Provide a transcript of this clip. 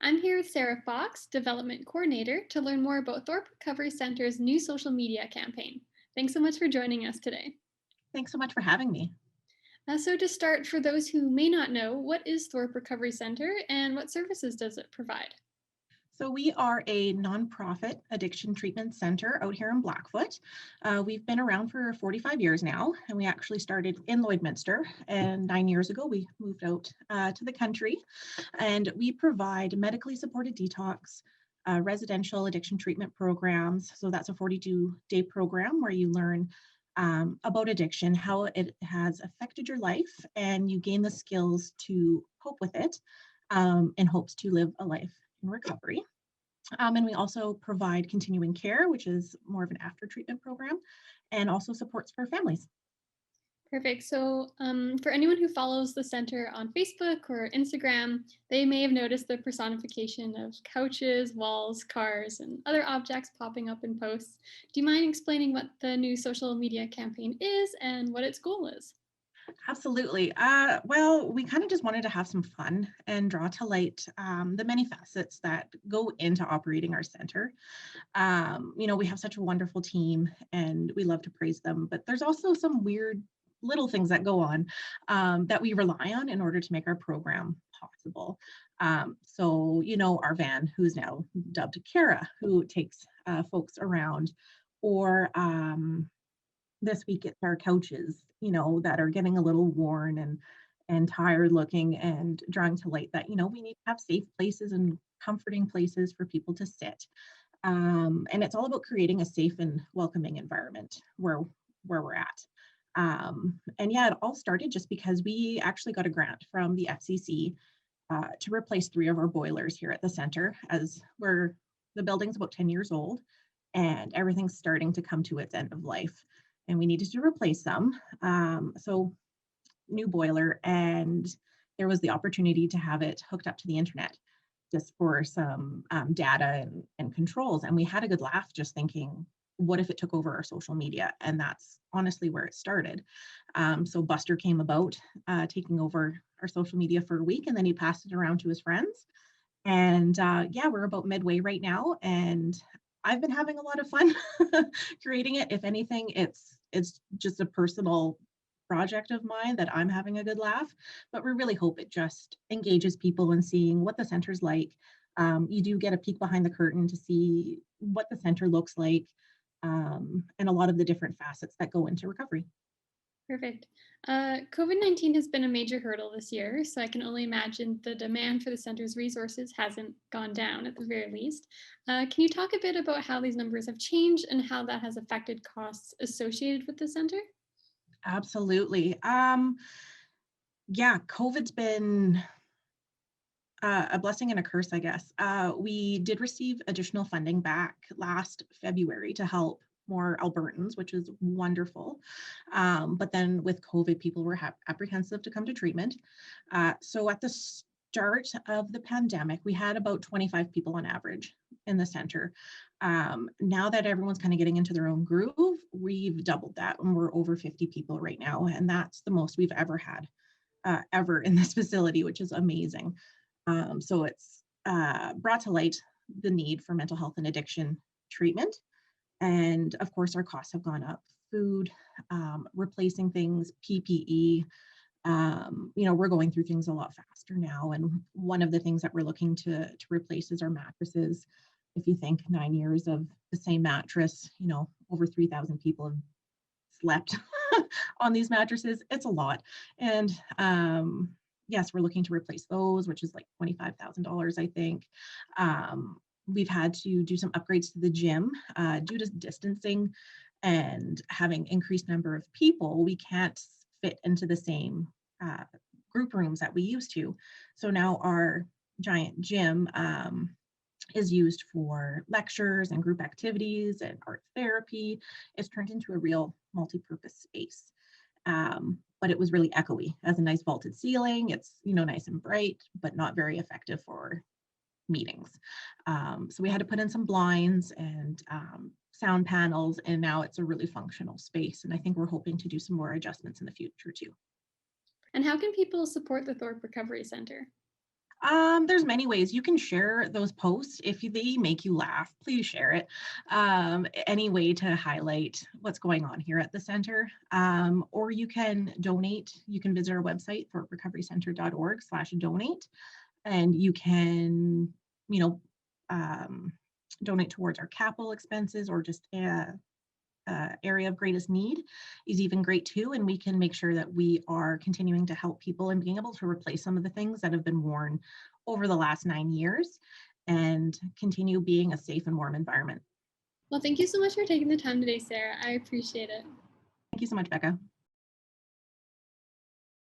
I'm here with Sarah Fox, Development Coordinator, to learn more about Thorpe Recovery Center's new social media campaign. Thanks so much for joining us today. Thanks so much for having me. So, to start, for those who may not know, what is Thorpe Recovery Center and what services does it provide? So, we are a nonprofit addiction treatment center out here in Blackfoot. We've been around for 45 years now, and we actually started in Lloydminster. And 9 years ago, we moved out to the country, and we provide medically supported detox. Residential addiction treatment programs. So, that's a 42-day program where you learn about addiction, how it has affected your life, and you gain the skills to cope with it in hopes to live a life in recovery. And we also provide continuing care, which is more of an after treatment program, and also supports for families. Perfect. For anyone who follows the center on Facebook or Instagram, they may have noticed the personification of couches, walls, cars, and other objects popping up in posts. Do you mind explaining what the new social media campaign is and what its goal is? Absolutely. Well, we kind of just wanted to have some fun and draw to light the many facets that go into operating our center. We have such a wonderful team and we love to praise them, but there's also some weird little things that go on that we rely on in order to make our program possible. Our van, who's now dubbed Kara, who takes folks around, or this week it's our couches, that are getting a little worn and tired looking, and drawing to light that, we need to have safe places and comforting places for people to sit. And it's all about creating a safe and welcoming environment where we're at. And yeah, it all started just because we actually got a grant from the FCC to replace 3 of our boilers here at the center, as the building's about 10 years old and everything's starting to come to its end of life, and we needed to replace them. So new boiler, and there was the opportunity to have it hooked up to the internet just for some data and controls. And we had a good laugh just thinking, what if it took over our social media? And that's honestly where it started. So Buster came about taking over our social media for a week, and then he passed it around to his friends. And yeah, we're about midway right now, and I've been having a lot of fun creating it. If anything, it's just a personal project of mine that I'm having a good laugh, but we really hope it just engages people in seeing what the center's like. You do get a peek behind the curtain to see what the center looks like, and a lot of the different facets that go into recovery. Perfect. COVID-19 has been a major hurdle this year, so I can only imagine the demand for the center's resources hasn't gone down at the very least. Can you talk a bit about how these numbers have changed and how that has affected costs associated with the center? Absolutely. Yeah, COVID's been a blessing and a curse, I guess. We did receive additional funding back last February to help more Albertans, which is wonderful. But then with COVID, people were apprehensive to come to treatment. So at the start of the pandemic, we had about 25 people on average in the center. Now that everyone's kind of getting into their own groove, we've doubled that, and we're over 50 people right now. And that's the most we've ever had, ever in this facility, which is amazing. So it's brought to light the need for mental health and addiction treatment. And of course, our costs have gone up. Food, replacing things, PPE. We're going through things a lot faster now. And one of the things that we're looking to replace is our mattresses. If you think 9 years of the same mattress, over 3,000 people have slept on these mattresses. It's a lot. And yes, we're looking to replace those, which is like $25,000, I think. We've had to do some upgrades to the gym due to distancing and having increased number of people. We can't fit into the same group rooms that we used to. So now our giant gym is used for lectures and group activities and art therapy. It's turned into a real multi-purpose space. But it was really echoey. It has a nice vaulted ceiling. It's, nice and bright, but not very effective for meetings. So we had to put in some blinds and sound panels, and now it's a really functional space. And I think we're hoping to do some more adjustments in the future too. And how can people support the Thorpe Recovery Center? There's many ways you can share those posts. If they make you laugh, please share it. Any way to highlight what's going on here at the center. Or you can donate. You can visit our website, thorperecoverycenter.org/donate, and you can, you know, donate towards our capital expenses, or just area of greatest need is even great too. And we can make sure that we are continuing to help people and being able to replace some of the things that have been worn over the last 9 years and continue being a safe and warm environment. Well, thank you so much for taking the time today, Sarah. I appreciate it. Thank you so much, Becca.